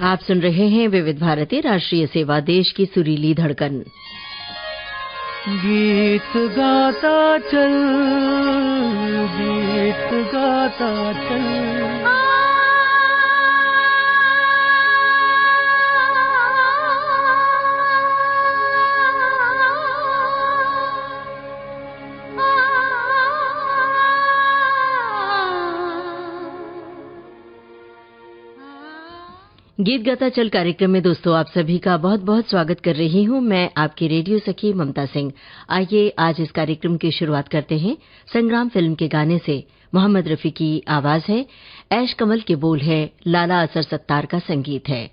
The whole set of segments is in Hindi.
आप सुन रहे हैं विविध भारती राष्ट्रीय सेवा, देश की सुरीली धड़कन। गीत गाता चल, गीत गाता चल। गीत गाता चल कार्यक्रम में दोस्तों आप सभी का बहुत बहुत स्वागत कर रही हूं। मैं आपकी रेडियो सखी ममता सिंह। आइए आज इस कार्यक्रम की शुरुआत करते हैं संग्राम फिल्म के गाने से। मोहम्मद रफी की आवाज है, ऐश कमल के बोल है, लाला असर सत्तार का संगीत है।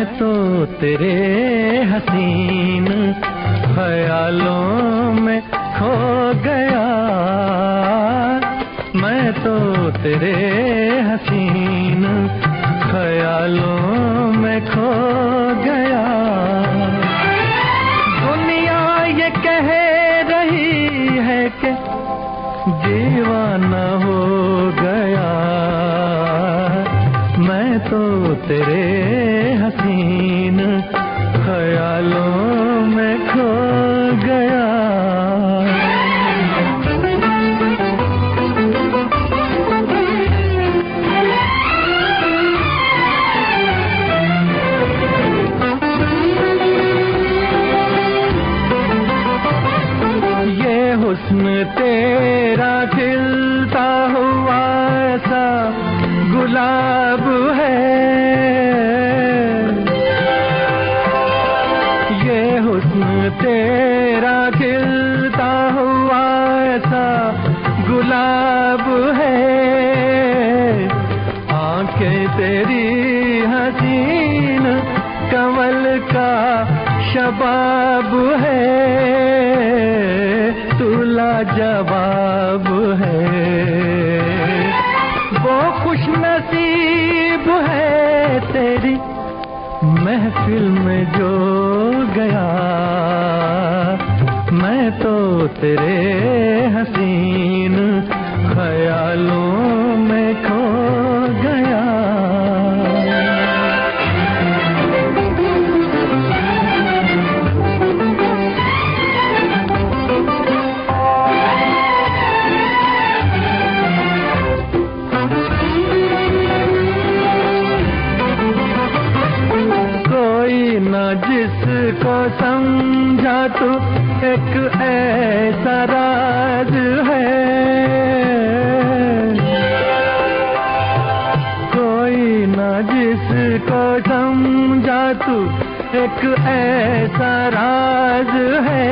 तो तेरे हसीन ख्यालों में खो गया, मैं तो तेरे हसीन ख्यालों में खो गया। दुनिया ये कह रही है कि दीवाना हो गया, मैं तो तेरे हसीन ख्यालों में खो गया। ये हुस्न तेरा खिलता हुआ सा गुलाब है, तेरा खिलता हुआ ऐसा गुलाब है। आंखें तेरी हसीन कमल का शबाब है, तू लाजवाब है। वो खुश नसीब है तेरी महफिल में जो गया, मैं तो तेरे हसीन ख्यालों में खो गया। जिसको समझा तू एक ऐसा राज है, कोई ना जिसको समझा तू एक ऐसा राज है।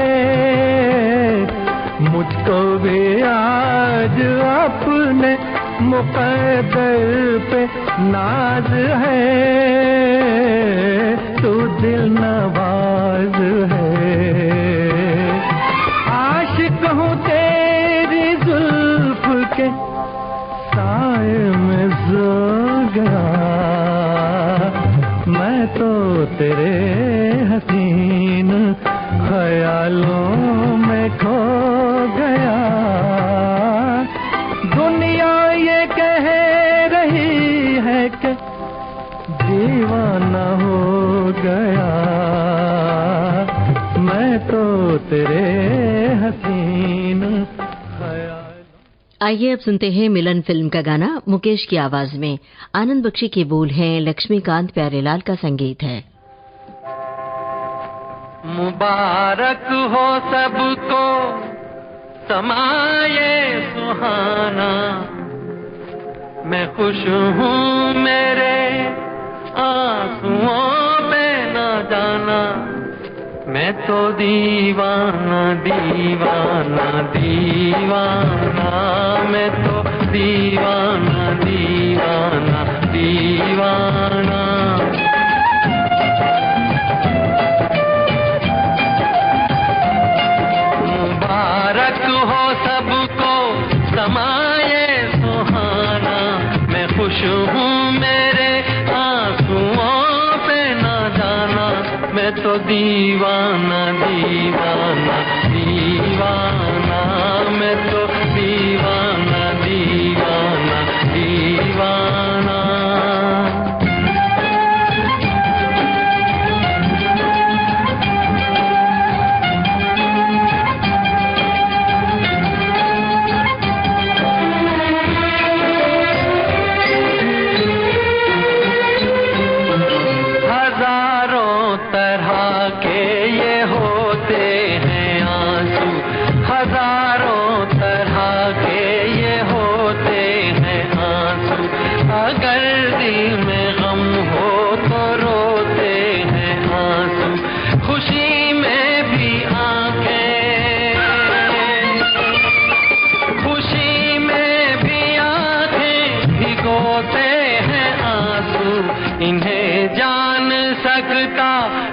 मुझको भी आज अपने मुक़द्दर पे नाज है, तू दिल नवाज है। आशिक हूँ तेरी जुल्फ के साए में सो गया, मैं तो तेरे हसीन ख्यालों में खो गया। दुनिया ये कह रही है कि दीवाना हो गया, मैं तो तेरे हसीन ख्याल। आइए अब सुनते हैं मिलन फिल्म का गाना मुकेश की आवाज में। आनंद बख्शी के बोल हैं, लक्ष्मीकांत प्यारेलाल का संगीत है। मुबारक हो सबको समाये सुहाना, मैं खुश हूँ मेरे आंसुओं पे न जाना, मैं तो दीवाना दीवाना दीवाना, मैं तो दीवाना दीवाना दीवाना। मुबारक हो सबको समाये सुहाना, मैं खुश हूँ मेरे आंसुओं पे ना जाना, मैं तो दीवाना दीवाना दीवाना, मैं तो दीवाना दीवाना दीवाना। इन्हें जान सकता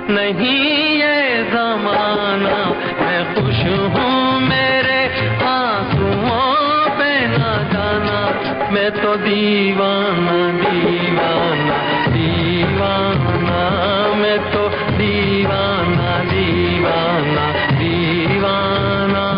नहीं ये ज़माना, मैं खुश हूँ मेरे आंसुओं पे ना जाना, मैं तो दीवाना दीवाना दीवाना, मैं तो दीवाना दीवाना दीवाना।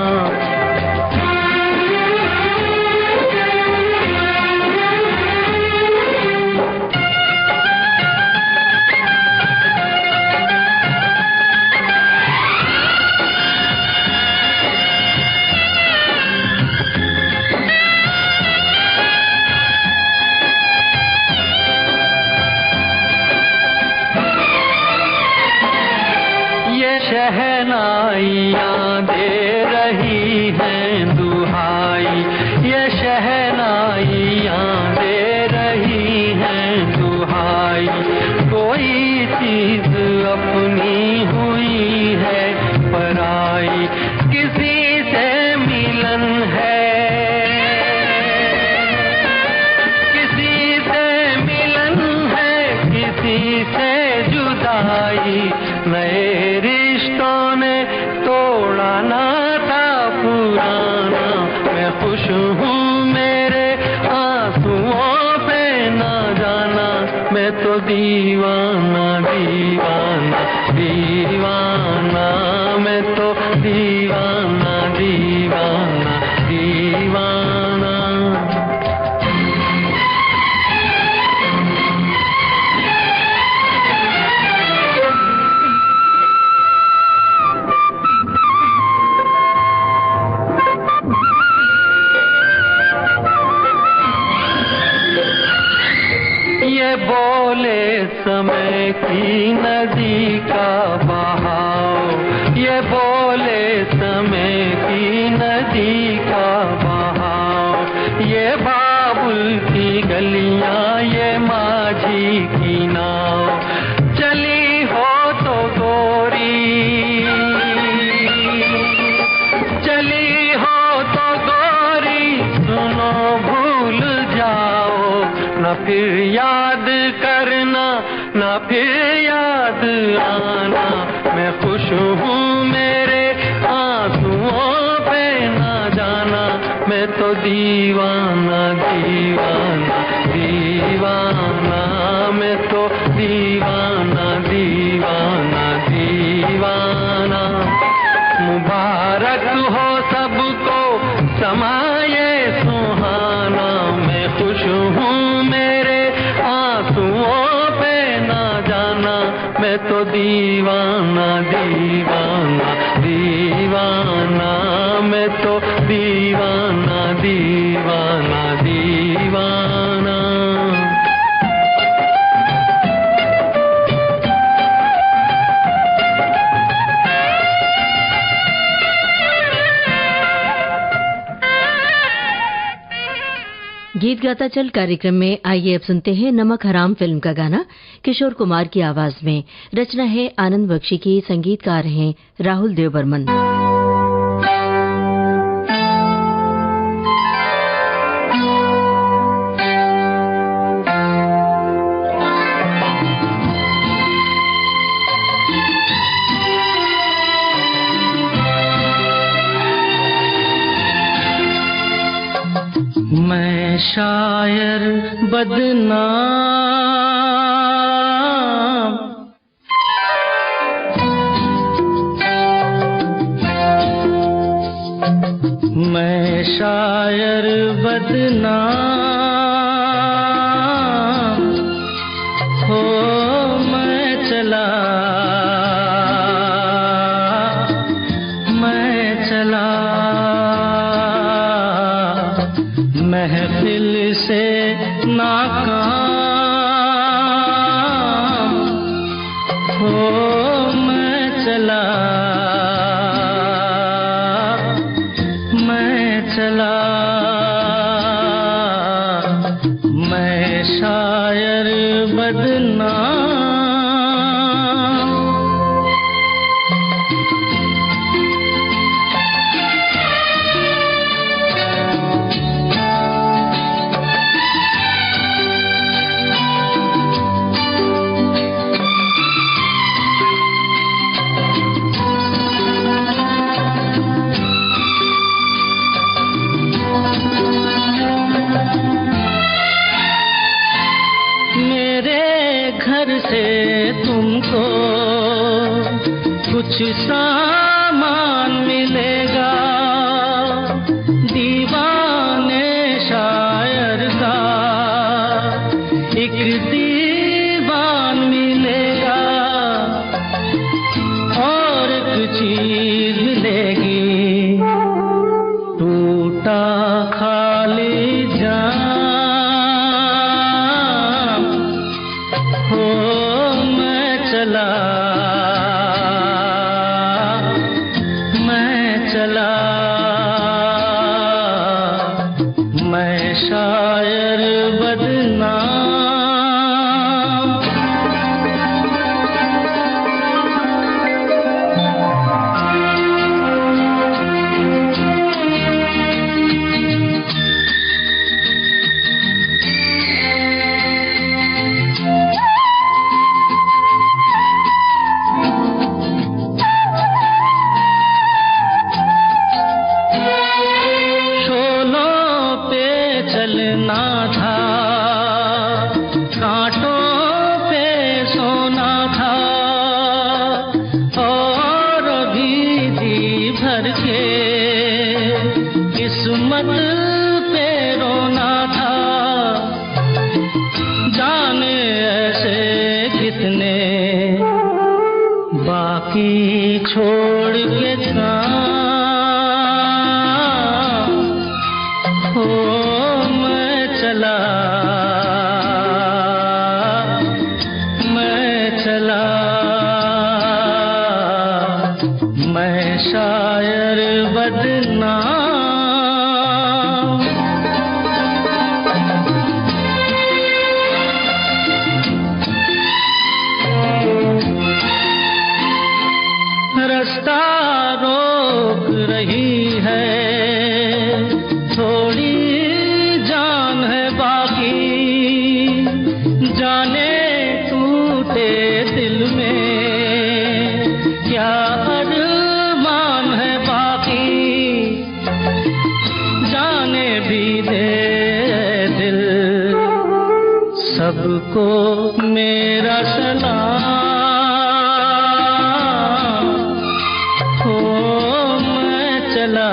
शहनाइयाँ दे रही हैं दुहाई, ये शहनाइयाँ दे रही हैं दुहाई, कोई चीज अपनी हुई है पराई, किसी से मिलन है, किसी से मिलन है, किसी से जुदाई, नए रिश्तों ने तोड़ा नाता पुराना, मैं खुश हूँ मेरे आंसुओं पे ना जाना, मैं तो दीवाना दीवाना दीवाना, मैं तो दीवाना दीवाना दीवाना। बोले समय की नदी का बहाव, ये बोले समय की नदी का बहाव, ये बाबुल की गलियां, ये माझी की नाव, चली हो तो गोरी, चली हो तो गोरी, सुनो भूल जाओ, न फिर याद करना, न फिर याद आना, मैं खुश हूँ मेरे आंसुओं पे ना जाना, मैं तो दीवाना दीवाना दीवाना, मैं तो दीवाना दीवाना दीवाना। मुबारक हो सबको समाये सुहाना, मैं खुश हूँ मेरे आंसुओं पे ना जाना, मैं तो दीवाना दीवाना दीवाना, मैं तो दीवाना दीवाना दीवाना। गीत गाता चल कार्यक्रम में आइए अब सुनते हैं नमक हराम फिल्म का गाना किशोर कुमार की आवाज में। रचना है आनंद बख्शी की, संगीतकार हैं राहुल देव बर्मन। मैं शायर बदनाम, मैं शायर बदनाम, हो मैं चला महफिल से नाकाम, हो मैं चला मैं शायर बदनाम। घर से तुमको कुछ सामान मिलेगा, दीवाने शायर का एक दीवान मिलेगा, और एक चीज मिलेगी टूटा खाली जाम, हो मैं चला मैं शायर बदनाम। चलना था, कांटों पे सोना था, और भी जी भर के किस्मत पे रोना था। जाने ऐसे कितने बाकी छोड़ के हो मैं चला मैं शायर बदनाम। रास्ता रोक रही है, थोड़ी जान है बाकी, जाने टूटे दिल में क्या अरमान है बाकी, जाने भी दे दिल सबको मेरा सलाम, हो मैं चला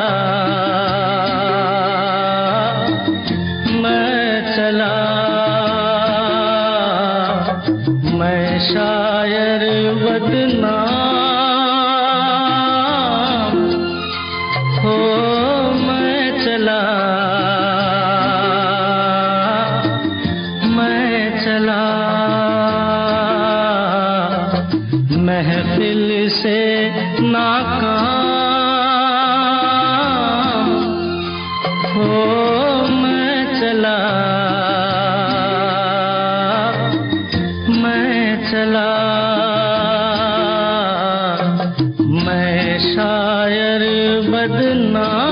मैं शायर बदनाम, हो मैं चला महफिल से नाकाम, हो मैं चला मैं शायर बदनाम।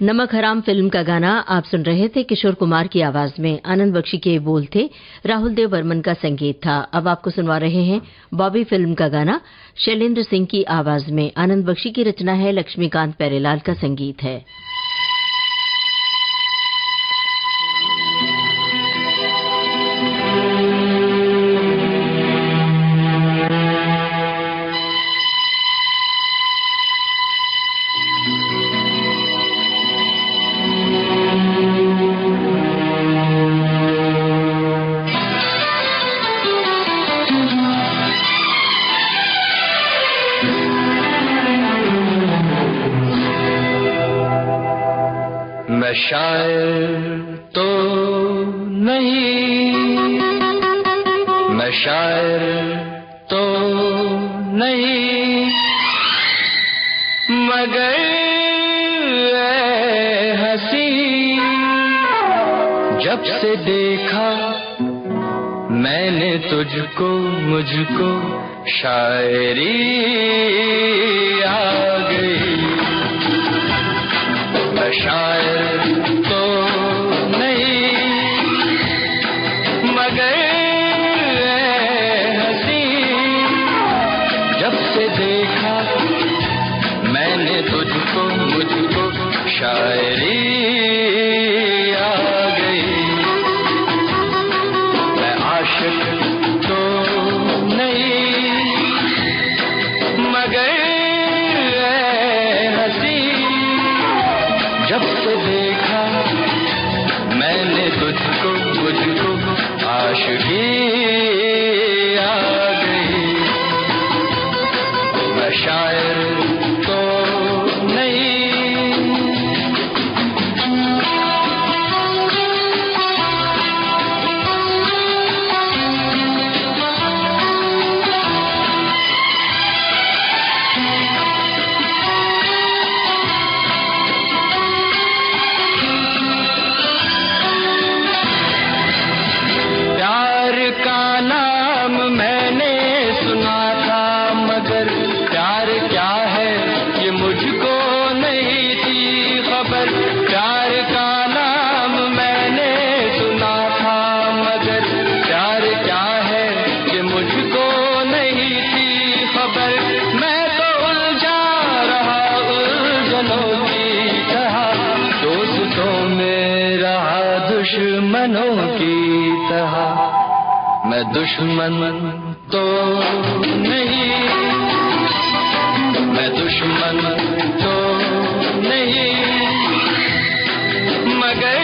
नमक हराम फिल्म का गाना आप सुन रहे थे किशोर कुमार की आवाज में। आनंद बख्शी के बोल थे, राहुल देव बर्मन का संगीत था। अब आपको सुनवा रहे हैं बॉबी फिल्म का गाना शैलेंद्र सिंह की आवाज में। आनंद बख्शी की रचना है, लक्ष्मीकांत प्यारेलाल का संगीत है। मैं शायर तो नहीं, मैं शायर तो नहीं, मगर हंसी जब से देखा मैंने तुझको, मुझको शायरी आ गई। मैं शायर तो नहीं, मगर हंसी जब से देखा मैंने तुझको, मुझको शायरी आ गई। मैं आशिक तो नहीं, मगर हंसी जब से देखा मैंने तुझको, मुझको आशिकी आ गई। मैं शायर तो दुश्मनों की तरह। मैं दुश्मन तो नहीं, मैं दुश्मन तो नहीं, मगर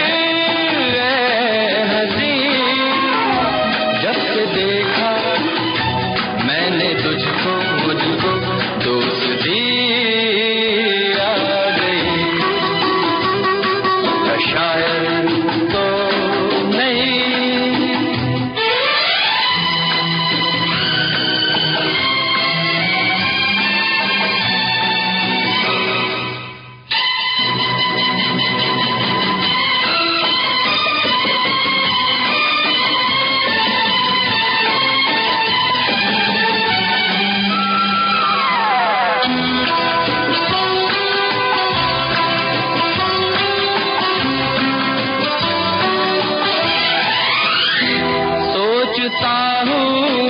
हंसी जब से देखा मैंने तुझको, मुझको दोस्ती आ गई। शायर तो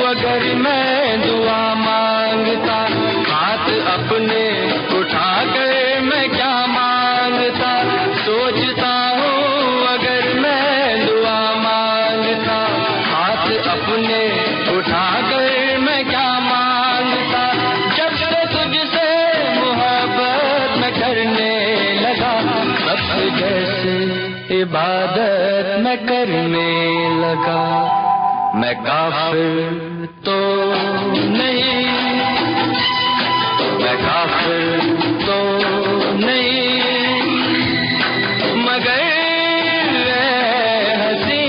अगर मैं दुआ मांगता, हाथ अपने उठा कर मैं क्या मांगता। सोचता हूँ अगर मैं दुआ मांगता, हाथ अपने उठा कर मैं क्या मांगता। जब से तुझसे मोहब्बत मैं करने लगा, तब से जैसे इबादत मैं करने लगा। मैं काफिर तो नहीं, मैं काफिर तो नहीं, मगर हंसी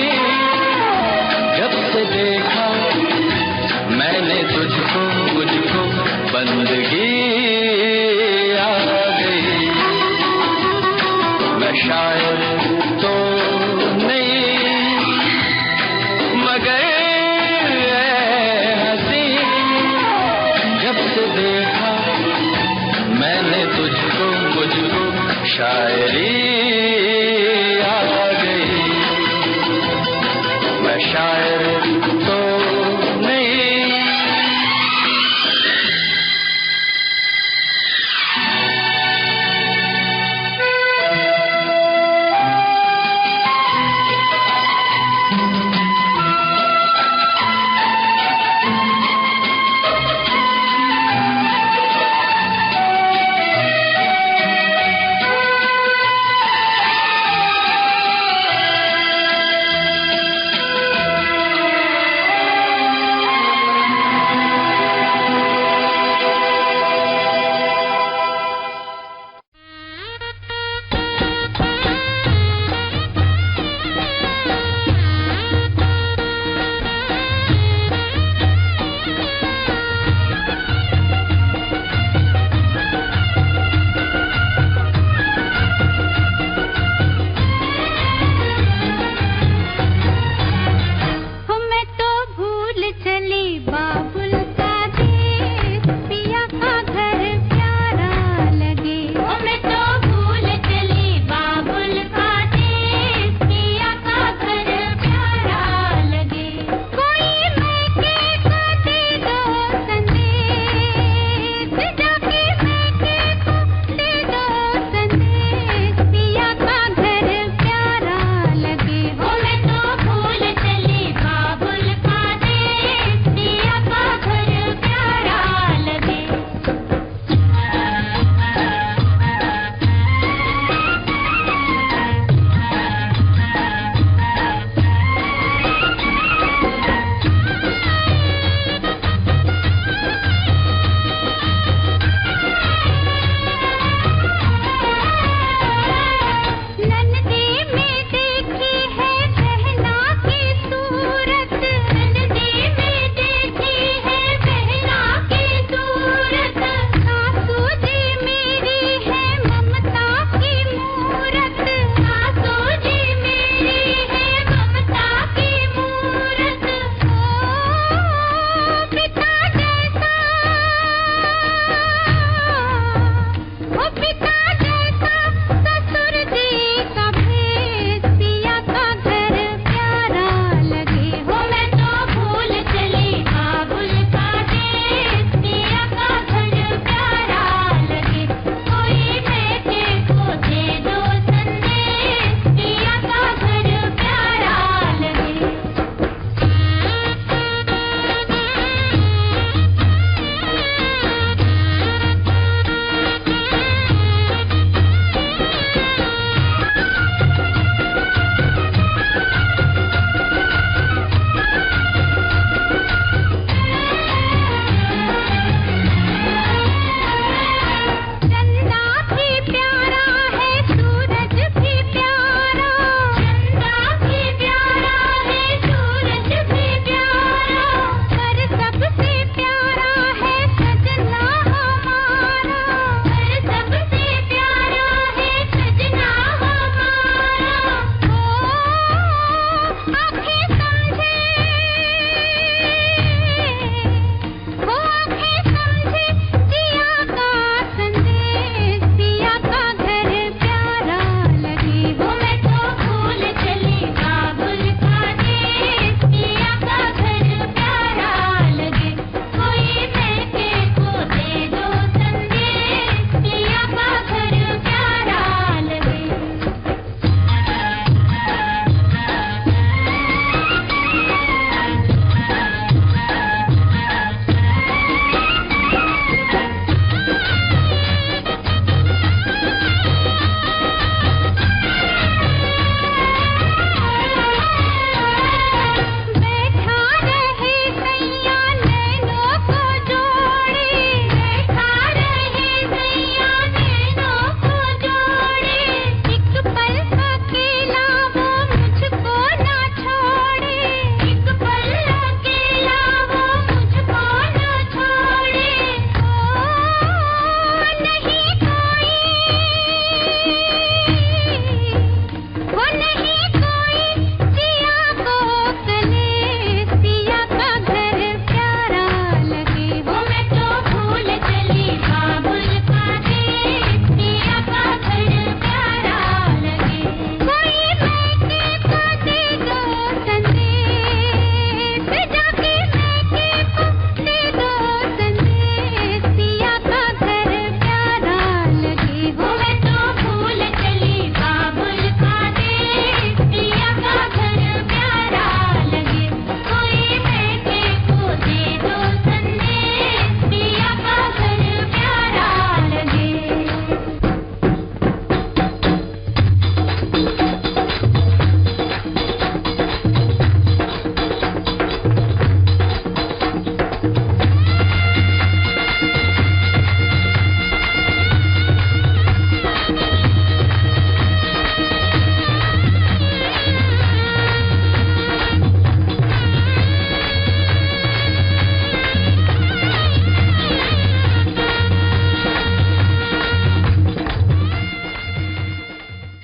जब से देखा मैंने तुझको, मुझको बंदगी आ गई। मैं शायर तो नहीं, मगर देखा मैंने तुझको, मुझको शायरी आ गई। मैं शायर तो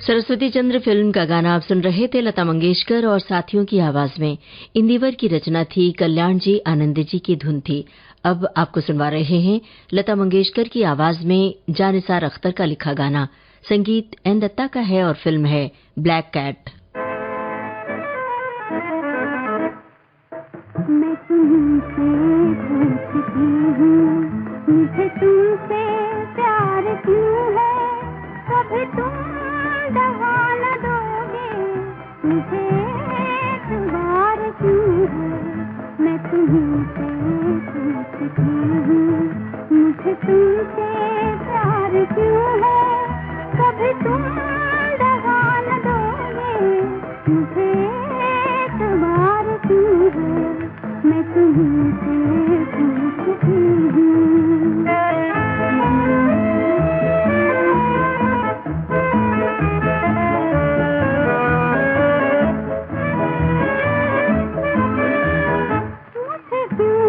सरस्वती चंद्र फिल्म का गाना आप सुन रहे थे। लता मंगेशकर और साथियों की आवाज में इंदिवर की रचना थी, कल्याण जी आनंद जी की धुन थी। अब आपको सुनवा रहे हैं लता मंगेशकर की आवाज में जानिसार अख्तर का लिखा गाना। संगीत एन दत्ता का है और फिल्म है ब्लैक कैट। मैं तुमसे पूछती हूँ, मुझे तुमसे प्यार क्यों है? कभी तुम दवा न दोगे, मुझे एतबार क्यों है? मैं तुमसे पूछती हूँ, मुझे तुमसे प्यार क्यों है? कभी तुम दवा न दोगे, मुझे एतबार क्यों है? मैं तुमसे पूछती हूँ। मुझे क्यों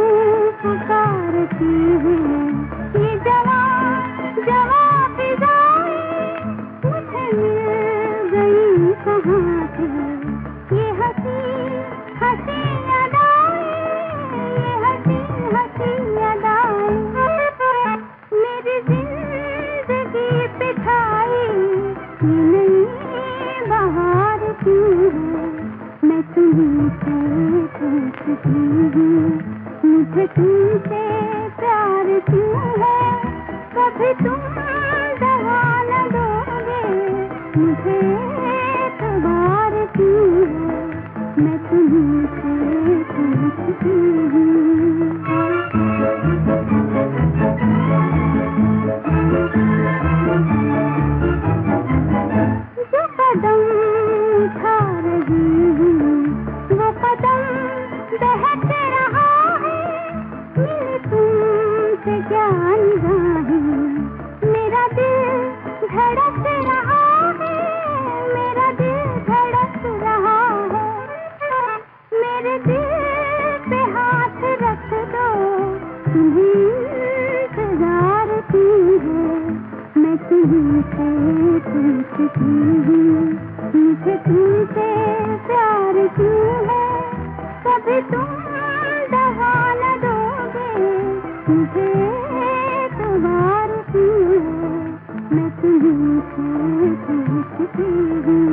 पुकारती है ये जवाब फिजाएं? मुझे मिल गई कहाँ से ये हंसी हंसी अदाएं? ये हंसी हंसी अदाएं मेरी जिंदगी पे छाई ये नई बहार क्यों है? मैं तुमसे पूछती हूँ, मुझे तुमसे प्यार क्यों है? कभी तुम दवा न दोगे, मुझे एतबार क्यों है? मैं तुमसे पूछती हूँ। जो कदम उठा रही हूँ, वो कदम बहक रहा है। मेरी तुमसे क्या निगाहें, मेरा दिल धड़क रहा है। मेरा दिल धड़क रहा है। मेरे दिल पे हाथ रख दो, तुम्हें इंतजार क्यों है? मैं तुमसे पूछती हूँ, मुझे तुमसे प्यार क्यों है? कभी तुम दवा न दोगे, मुझे एतबार क्यों है? मैं तुमसे पूछती हूँ।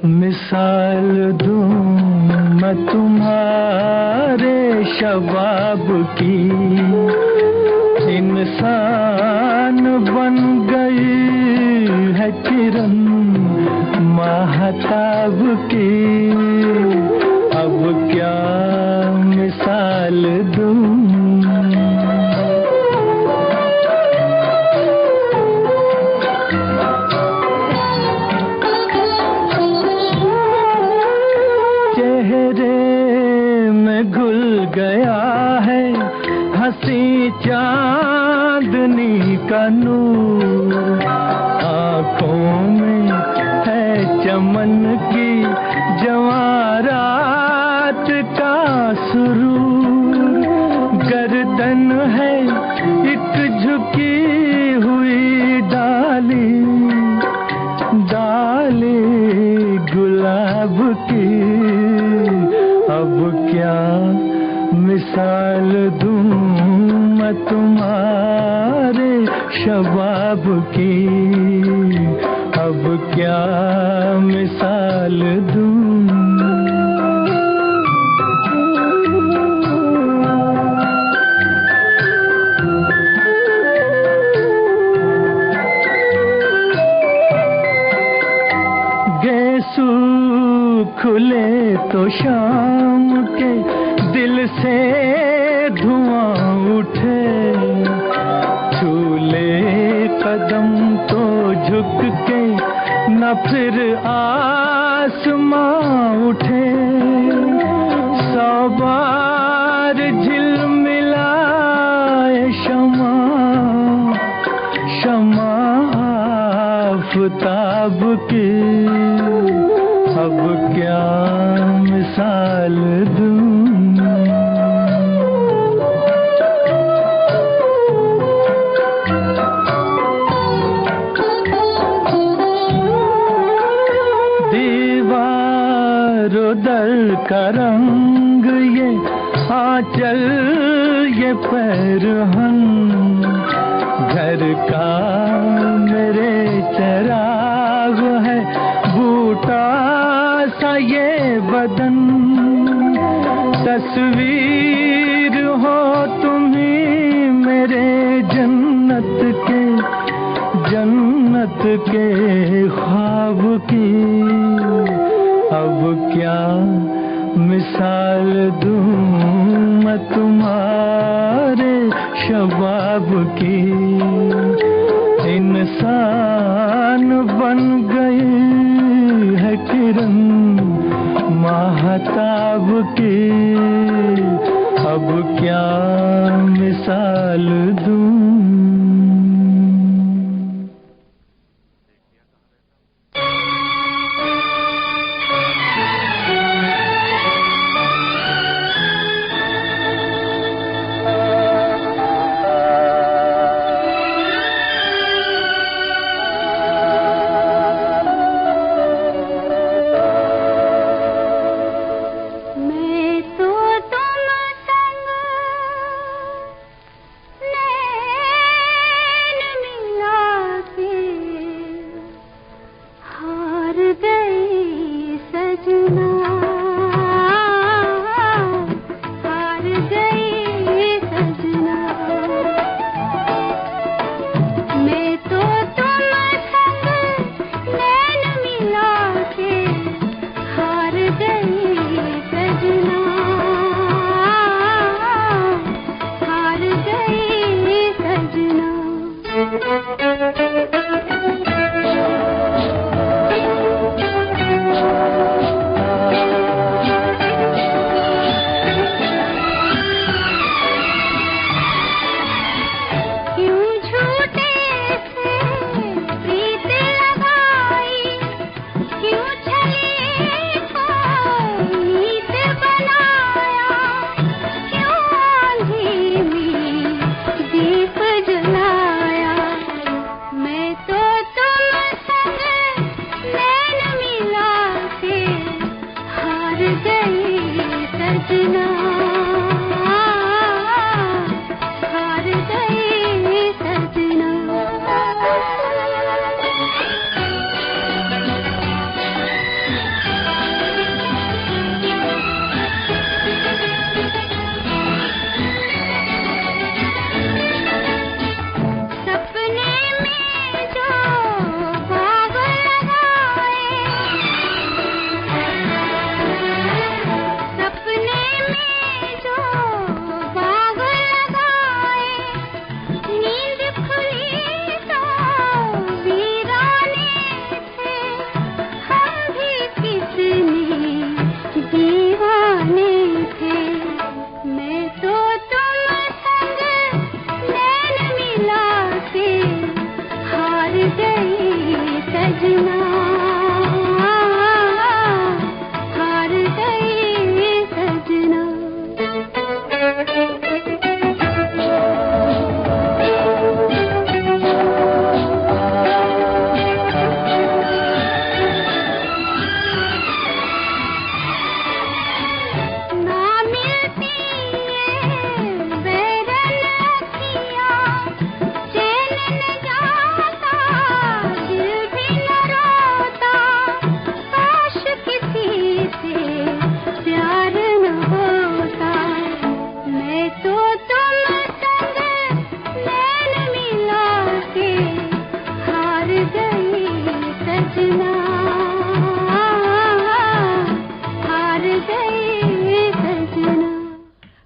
मिसाल दूं मैं तुम्हारे शबाब की, इंसान बन गई है किरण महताब की। अब क्या मिसाल दूं, गया है हंसी चांदनी का नूर, आँखों में है चमन की जवारात का सुरूर, गर्दन है एक झुकी हुई डाली डाली तुम्हारे शबाब की, अब क्या मिसाल दूं। गेसू खुले तो शाम के दिल से धुआं उठे, छूले कदम तो झुक के न फिर आसमां उठे। 100 बार झिलमिलाए शमा, शमा आफताब की, अब क्या मिसाल दूं। दीवारों दर का रंग ये आंचल ये पैरहन, घर का मेरे चराग है बूटा सा ये बदन। तस्वीर हो तुम्ही मेरे जन्नत के ख्वाब की, अब क्या मिसाल दूं मैं तुम्हारे शबाब की। इंसान बन गई है किरण महताब की, अब क्या मिसाल दूं। ना मिलती ये बेरहम की गई सजना, हार गई सजना।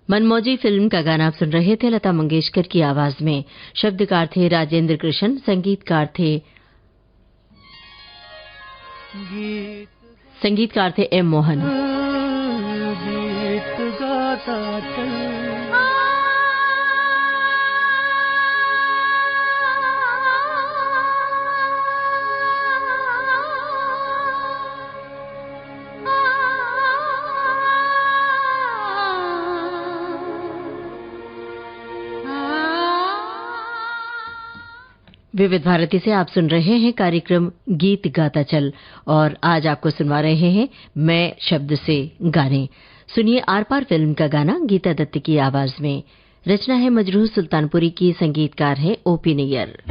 मनमौजी फिल्म का गाना आप सुन रहे थे लता मंगेशकर की आवाज में। शब्दकार थे राजेंद्र कृष्ण, संगीतकार थे एम मोहन। गीत गाता चल विविध भारती से आप सुन रहे हैं कार्यक्रम गीत गाता चल, और आज आपको सुनवा रहे हैं मैं शब्द से गाने। सुनिए आर पार फिल्म का गाना गीता दत्त की आवाज में। रचना है मजरूह सुल्तानपुरी की, संगीतकार है ओपी नैयर।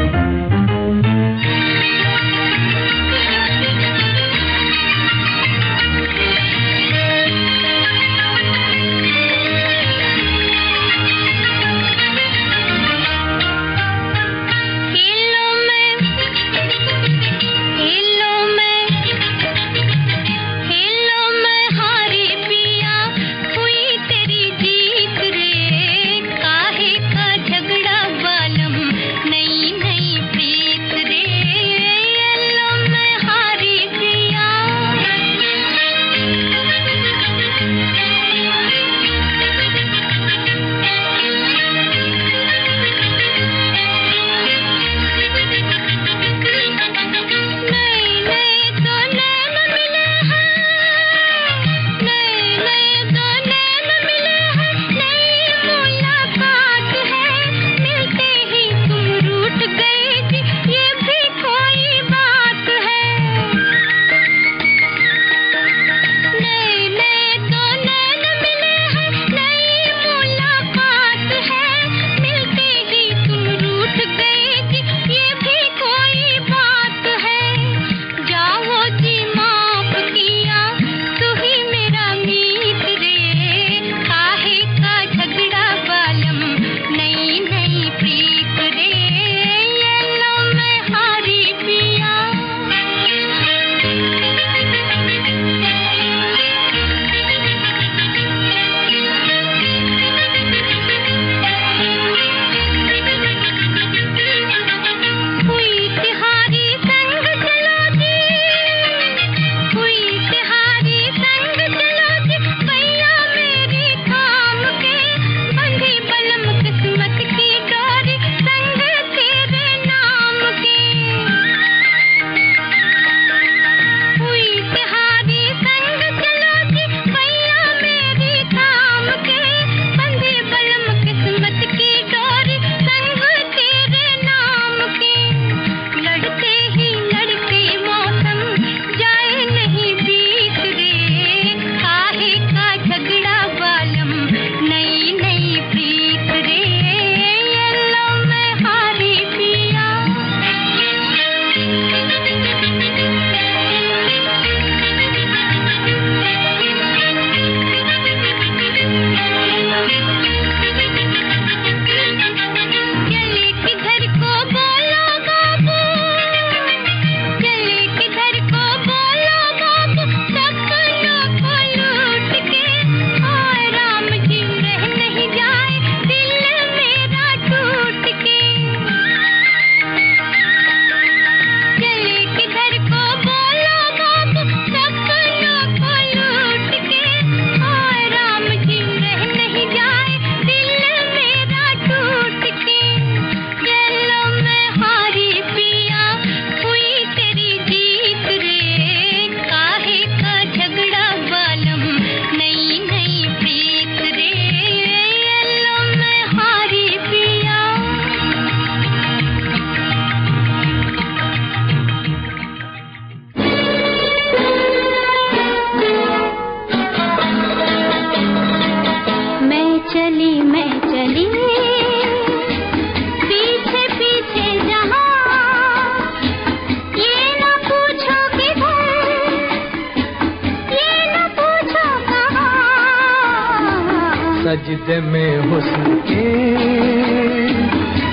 सजदे में हुस्न के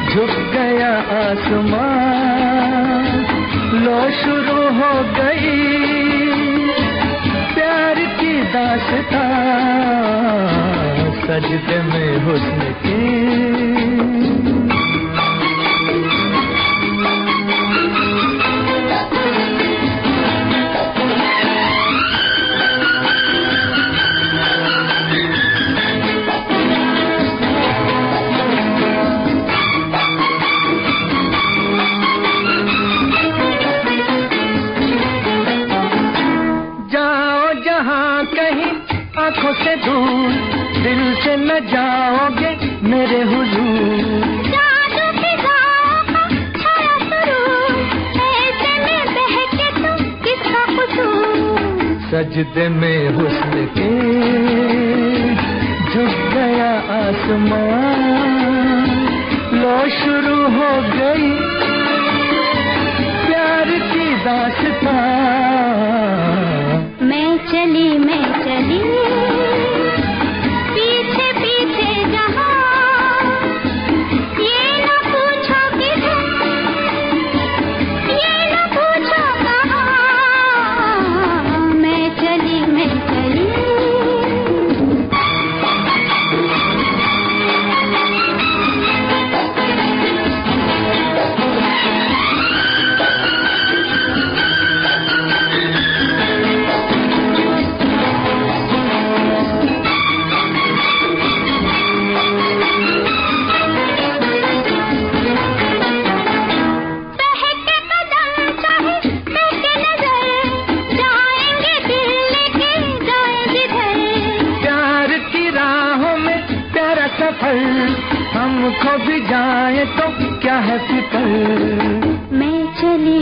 झुक गया आसमां, दास्तां सजदे में हुस्न के। आँखों से दूर दिल से न जाओगे मेरे हुजूर। जादू फिजाओं का छाया सुरूर, ऐसे में बहके तुम किसका कसूर। सजदे में हुस्न के झुक गया आसमान, लो शुरू हो गई प्यार की दास्तां। मैं चली पीछे पीछे जहाँ, ये न पूछो किधर, ये न पूछो कहाँ। मैं चली हमको भी जाए तो क्या है फिक्र। मैं चली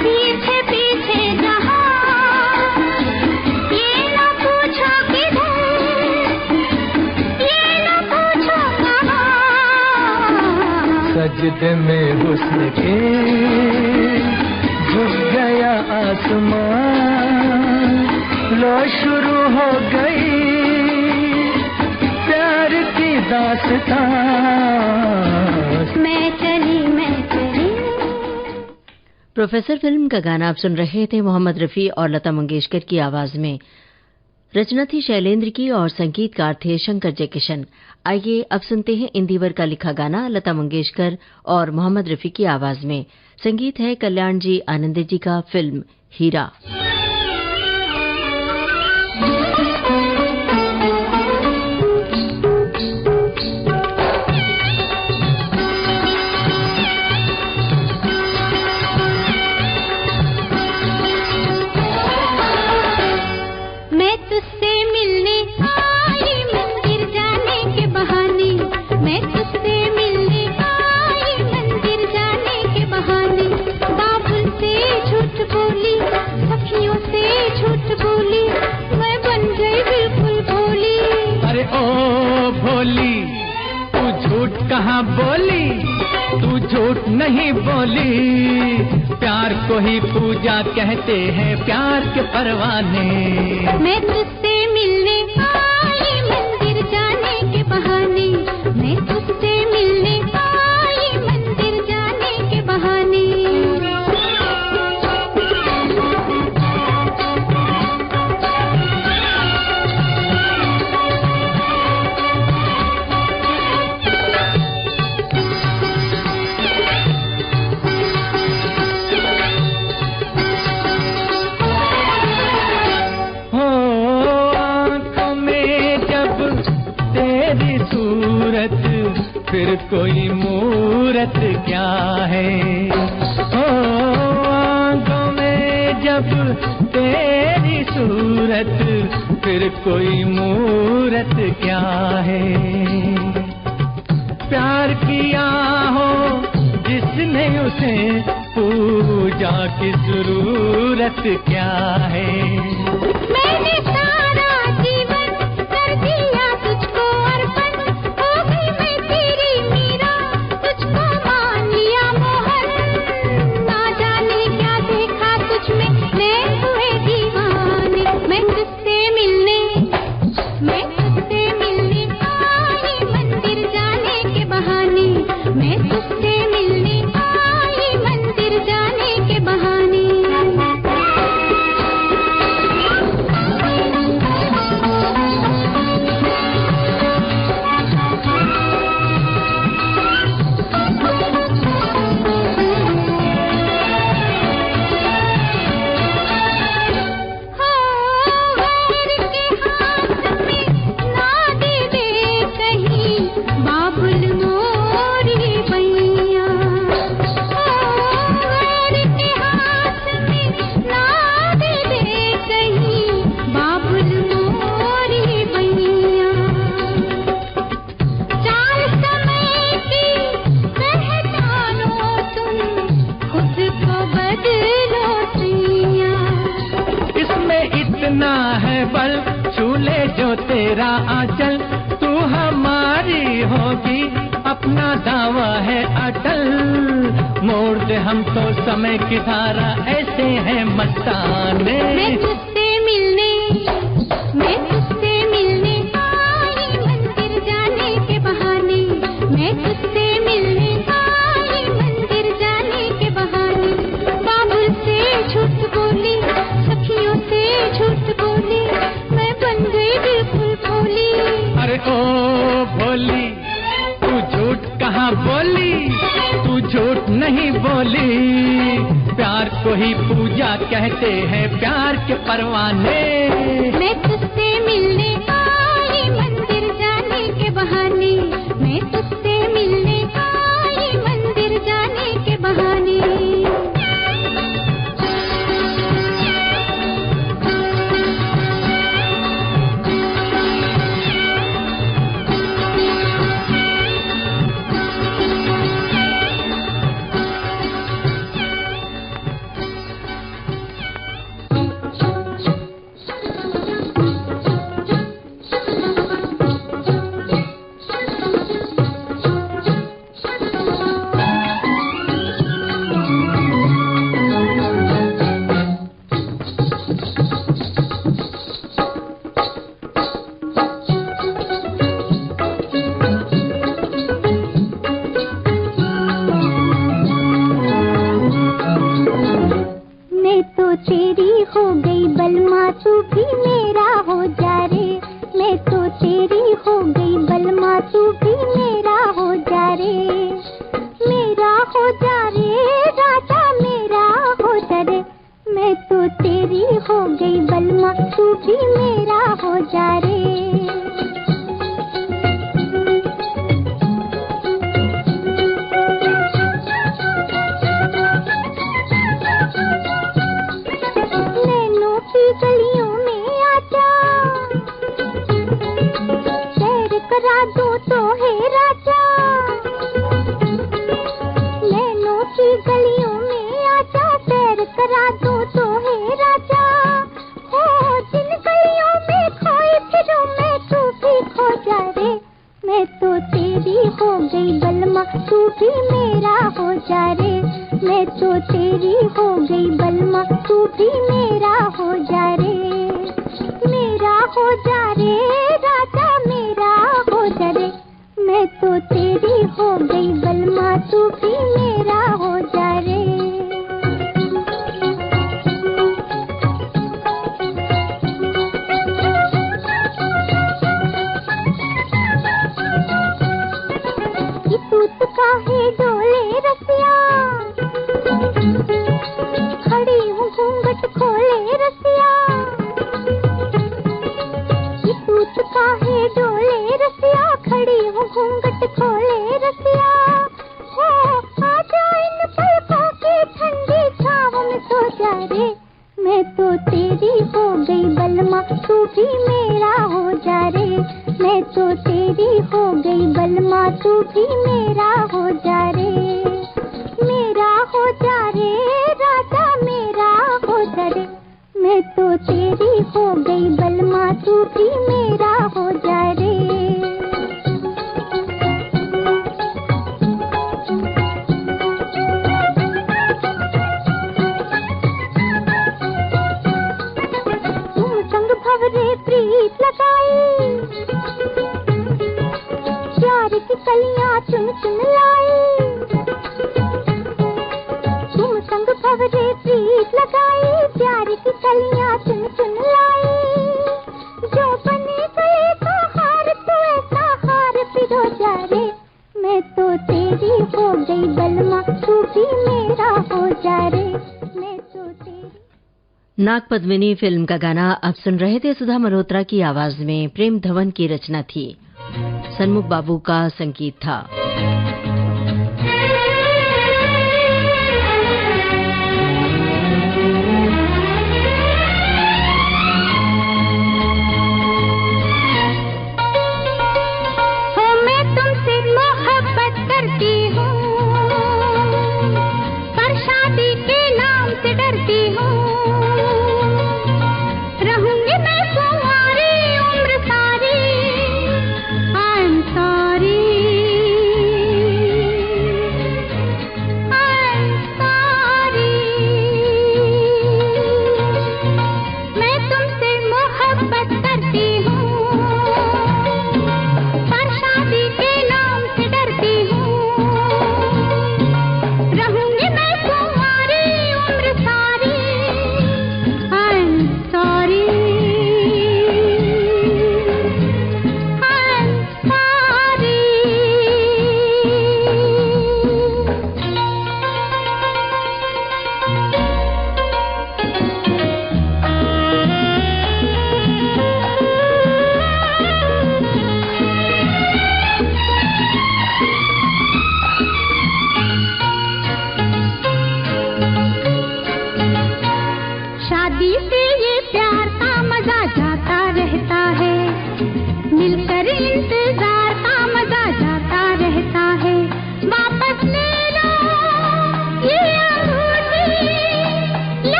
पीछे पीछे जहाँ, ये न पूछो किधर, ये न पूछो कहाँ। सजदे में हुस्न के झुक गया आसमान, लो शुरू हो गई दास्तां। मैं चली प्रोफेसर फिल्म का गाना आप सुन रहे थे मोहम्मद रफ़ी और लता मंगेशकर की आवाज में। रचना थी शैलेंद्र की और संगीतकार थे शंकर जयकिशन। आइए अब सुनते हैं इंदिवर का लिखा गाना लता मंगेशकर और मोहम्मद रफ़ी की आवाज में। संगीत है कल्याण जी आनंद जी का, फिल्म हीरा। कहाँ बोली तू झूठ नहीं बोली, प्यार को ही पूजा कहते हैं प्यार के परवाने। मैं तुझसे मिलने आई मंदिर जाने के बहाने, मैं तुझसे मिलने आई मंदिर जाने के बहाने। फिर कोई मूरत क्या है, हो आँखों में जब तेरी सूरत, फिर कोई मूरत क्या है। प्यार किया हो जिसने उसे पूजा की जरूरत क्या है। मैंने सारा जीवन कर दिया तुझको अर्पण, हो गई मैं तेरी मीरा, तुझको मान लिया मोहन। ना जाने क्या देखा तुझ में, मैं हुए दीवाने। मैं तुझसे मिलने आई मंदिर जाने के बहाने, मैं तुझसे मिलने आई मंदिर जाने के बहाने। बल, छू ले जो तेरा आंचल, तू हमारी होगी अपना दावा है अटल। मोड़ दे हम तो समय की धारा, ऐसे हैं मस्ताने। मैं तुझसे मिलने आई मंदिर जाने के बहाने, मैं तुझसे मिलने आई मंदिर जाने के बहाने। बाबुल से झूठ बोली, सखियों से झूठ बोली, मैं बन गई बिल्कुल भोली। अरे ओ भोली, तू झूठ कहाँ बोली, तू झूठ नहीं बोली। प्यार को ही पूजा कहते हैं, प्यार के परवाने। मैं तुझसे मिलने आई मंदिर जाने के बहाने, मैं तुझसे मिलने आई मंदिर जाने के बहाने। नाग पद्मिनी फिल्म का गाना आप सुन रहे थे। सुधा मल्होत्रा की आवाज में प्रेम धवन की रचना थी, सन्मुख बाबू का संगीत था। रहूंगी मैं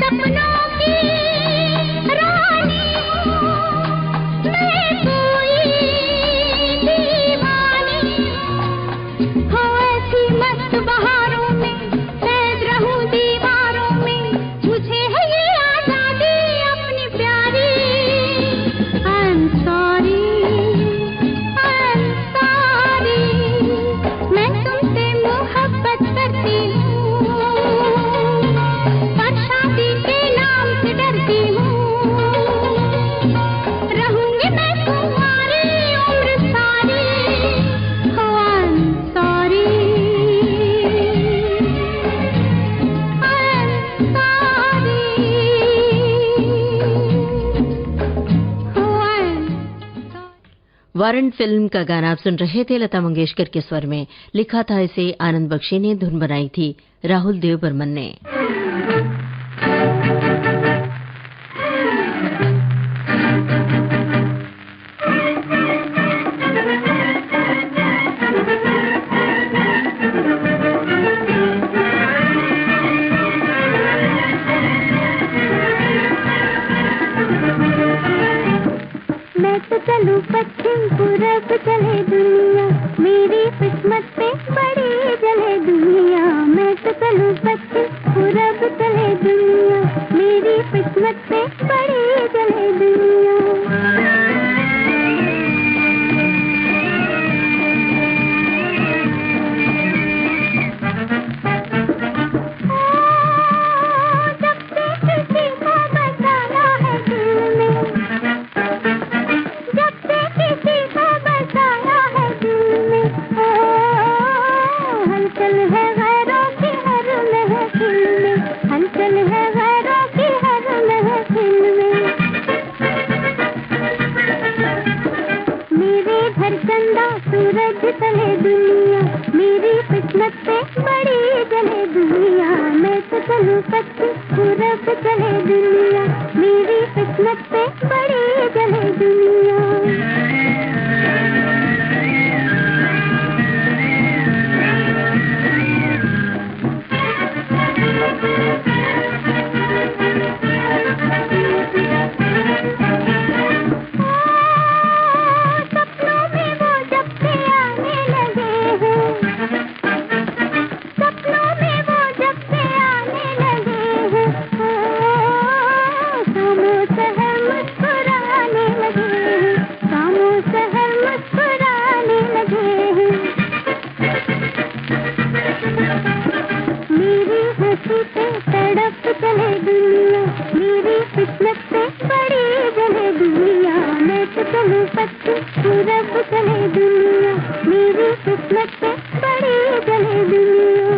सपनों की रानी हूँ, मैं कोई दीवानी हो ऐसी मस्त बहारों में कैद रहूं दीवारों में, मुझे है ये आजादी अपनी प्यारी। I'm sorry, मैं तुमसे मोहब्बत करती हूँ, पर शादी के नाम से डरती हूँ। रहूंगी मैं तुम्हारी उम्र सारी। Oh, I'm sorry, I'm sorry, oh, I'm sorry। Warrant film का गाना आप सुन रहे थे लता मंगेशकर के स्वर में। लिखा था इसे आनंद बख्शी ने, धुन बनाई थी राहुल देव बर्मन ने। मैं तो चलूं पश्चिम पूरब चले दुनिया, मेरी किस्मत पे बड़ी जले दुनिया। मैं तो चलूं पश्चिम पूरब चले दुनिया, मेरी किस्मत पे बड़ी जले दुनिया। जब से किसी को बसाया है दिल में, जब से किसी को बसाया है दिल में, हलचल है गैरों की हर महफिल में, हलचल है गैरों की हर महफिल में। मेरे घर चंदा सूरज तले दुनिया, मेरी किस्मत पे बड़ी जले दुनिया। मैं तो चलूं पश्चिम पूरब चले दुनिया, मेरी किस्मत पे बड़ी जले दुनिया। सपनों में वो जब से आने लगे हैं, सपनों में वो जब से आने लगे हैं, शामों शहर मुस्कुराने लगे हैं, शामों शहर मुस्कुराने लगे हैं। मेरी हंसी पे तड़प चले दुनिया, मेरी किस्मत पे बड़ी जले दुनिया। मैं तो चलूं पश्चिम पूरब चले दुनिया, मेरी किस्मत पे बड़ी जले दुनिया।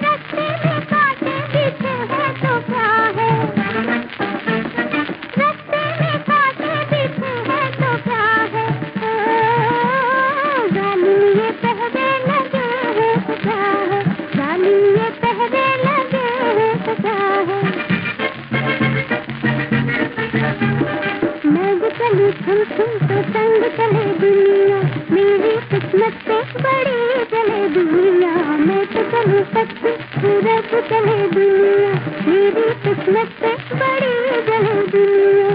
रस्ते में कांटे बिछे हैं तो क्या है, रस्ते में कांटे बिछे हैं तो क्या है, जालिम ये पहरे लगे हैं तो क्या है, जालिम ये पहरे लगे हैं तो क्या है। मैं भी चलूं छुम छुम तो संग चले दुनिया, मेरी किस्मत पे बड़ी चले दुनिया। मैं तो चलूं पश्चिम पूरब चले दुनिया, मेरी किस्मत पे बड़ी चले दुनिया।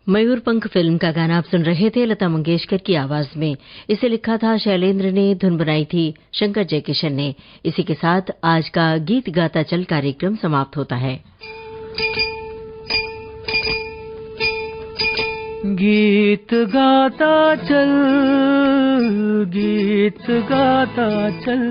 मयूरपंख फिल्म का गाना आप सुन रहे थे लता मंगेशकर की आवाज में। इसे लिखा था शैलेंद्र ने, धुन बनाई थी शंकर जयकिशन ने। इसी के साथ आज का गीत गाता चल कार्यक्रम समाप्त होता है। गीत गाता चल, गीत गाता चल।